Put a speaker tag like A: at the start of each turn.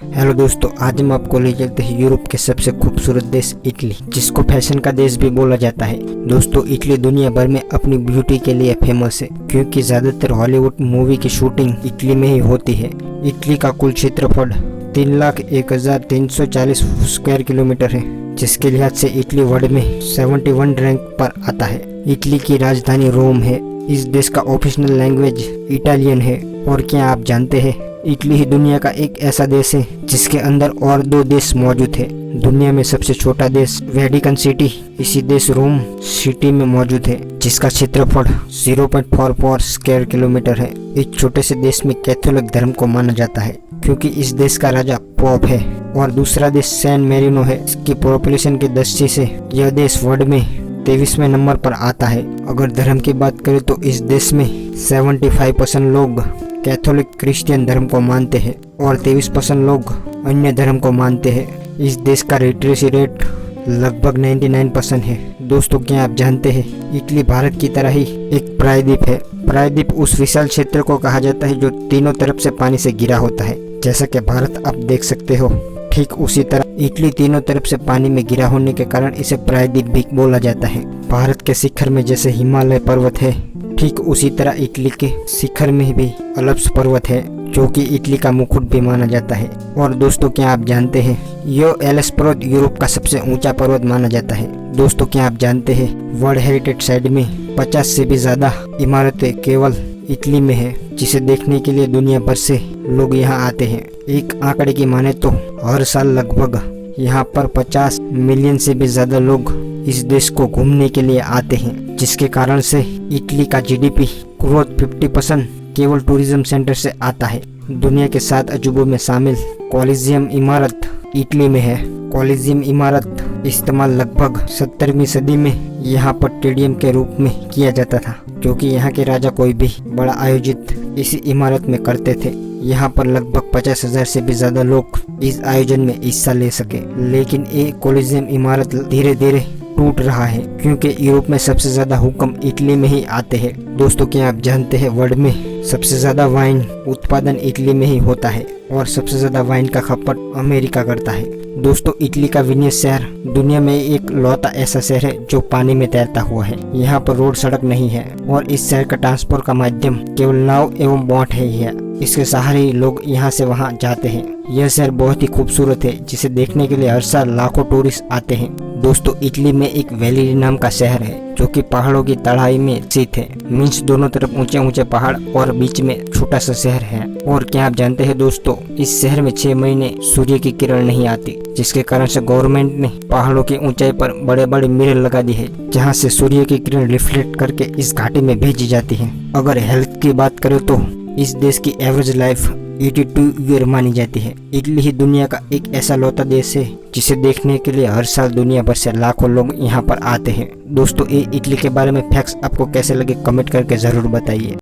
A: Hello दोस्तों, आज हम आपको ले चलते हैं यूरोप के सबसे खूबसूरत देश इटली, जिसको फैशन का देश भी बोला जाता है। दोस्तों, इटली दुनिया भर में अपनी ब्यूटी के लिए फेमस है, क्योंकि ज्यादातर हॉलीवुड मूवी की शूटिंग इटली में ही होती है। इटली का कुल क्षेत्रफल 3,01,340 स्क्वायर किलोमीटर है, जिसके लिहाज से इटली वर्ल्ड में 71 रैंक पर आता है। इटली की राजधानी रोम है। इस देश का ऑफिशियल लैंग्वेज इटालियन है। और क्या आप जानते हैं, इटली ही दुनिया का एक ऐसा देश है जिसके अंदर और 2 देश मौजूद है। दुनिया में सबसे छोटा देश वेटिकन सिटी इसी देश रोम सिटी में मौजूद है, जिसका क्षेत्रफल 0.44 स्क्वायर किलोमीटर है। इस छोटे से देश में कैथोलिक धर्म को माना जाता है, क्योंकि इस देश का राजा पोप है। और दूसरा देश सैन मेरिनो है। इसकी पॉपुलेशन की दृष्टि से यह देश वर्ल्ड में 23वें नंबर पर आता है। अगर धर्म की बात करें तो इस देश में 75% लोग कैथोलिक क्रिश्चियन धर्म को मानते हैं और 23% लोग अन्य धर्म को मानते हैं। इस देश का लिटरेसी रेट लगभग 99% है। दोस्तों, क्या आप जानते हैं, इटली भारत की तरह ही एक प्रायद्वीप है। प्रायद्वीप उस विशाल क्षेत्र को कहा जाता है जो तीनों तरफ से पानी से घिरा होता है। जैसा कि भारत आप देख सकते हो, ठीक उसी तरह इटली तीनों तरफ से पानी में घिरा होने के कारण इसे प्रायद्वीप भी बोला जाता है। भारत के शिखर में जैसे हिमालय पर्वत है, ठीक उसी तरह इटली के शिखर में भी अल्प्स पर्वत है, जो कि इटली का मुकुट भी माना जाता है। और दोस्तों, क्या आप जानते हैं, यह एल्ब्स पर्वत यूरोप का सबसे ऊंचा पर्वत माना जाता है। दोस्तों, क्या आप जानते हैं, वर्ल्ड हेरिटेज साइट में 50 से भी ज्यादा इमारतें केवल इटली में है, जिसे देखने के लिए दुनिया भर से लोग यहाँ आते हैं। एक आंकड़े की माने तो हर साल लगभग यहाँ पर 50 मिलियन से भी ज्यादा लोग इस देश को घूमने के लिए आते हैं, जिसके कारण से इटली का जीडीपी ग्रोथ 50% केवल टूरिज्म सेंटर से आता है। दुनिया के 7 अजूबों में शामिल कोलिजियम इमारत इटली में है। कोलिजियम इमारत इस्तेमाल लगभग 17वीं सदी में यहाँ पर स्टेडियम के रूप में किया जाता था, क्योंकि यहाँ के राजा कोई भी बड़ा आयोजित इसी इमारत में करते थे। यहाँ पर लगभग 50,000 से भी ज्यादा लोग इस आयोजन में हिस्सा ले सके। लेकिन ये कोलिजियम इमारत धीरे धीरे टूट रहा है, क्योंकि यूरोप में सबसे ज्यादा हुक्म इटली में ही आते हैं। दोस्तों, क्या आप जानते हैं, वर्ल्ड में सबसे ज्यादा वाइन उत्पादन इटली में ही होता है और सबसे ज्यादा वाइन का खपत अमेरिका करता है। दोस्तों, इटली का वेनिस शहर दुनिया में एक लौता ऐसा शहर है जो पानी में तैरता हुआ है। यहाँ पर रोड सड़क नहीं है और इस शहर का ट्रांसपोर्ट का माध्यम केवल नाव एवं बोट ही है। इसके सहारे ही लोग यहाँ से वहाँ जाते हैं। यह शहर बहुत ही खूबसूरत है, जिसे देखने के लिए हर साल लाखों टूरिस्ट आते हैं। दोस्तों, इटली में एक वैली नाम का शहर है, जो कि पहाड़ों की तराई में स्थित है। मीन्स दोनों तरफ ऊंचे ऊंचे पहाड़ और बीच में छोटा सा शहर है। और क्या आप जानते हैं दोस्तों, इस शहर में 6 महीने सूर्य की किरण नहीं आती, जिसके कारण से गवर्नमेंट ने पहाड़ों की ऊंचाई पर बड़े बड़े मिरर लगा दी है, जहाँ से सूर्य की किरण रिफ्लेक्ट करके इस घाटी में भेजी जाती है। अगर हेल्थ की बात करें तो इस देश की एवरेज लाइफ 82 ईयर मानी जाती है। इटली ही दुनिया का एक ऐसा लौता देश है जिसे देखने के लिए हर साल दुनिया भर से लाखों लोग यहाँ पर आते हैं। दोस्तों, ये इटली के बारे में फैक्ट्स आपको कैसे लगे कमेंट करके जरूर बताइए।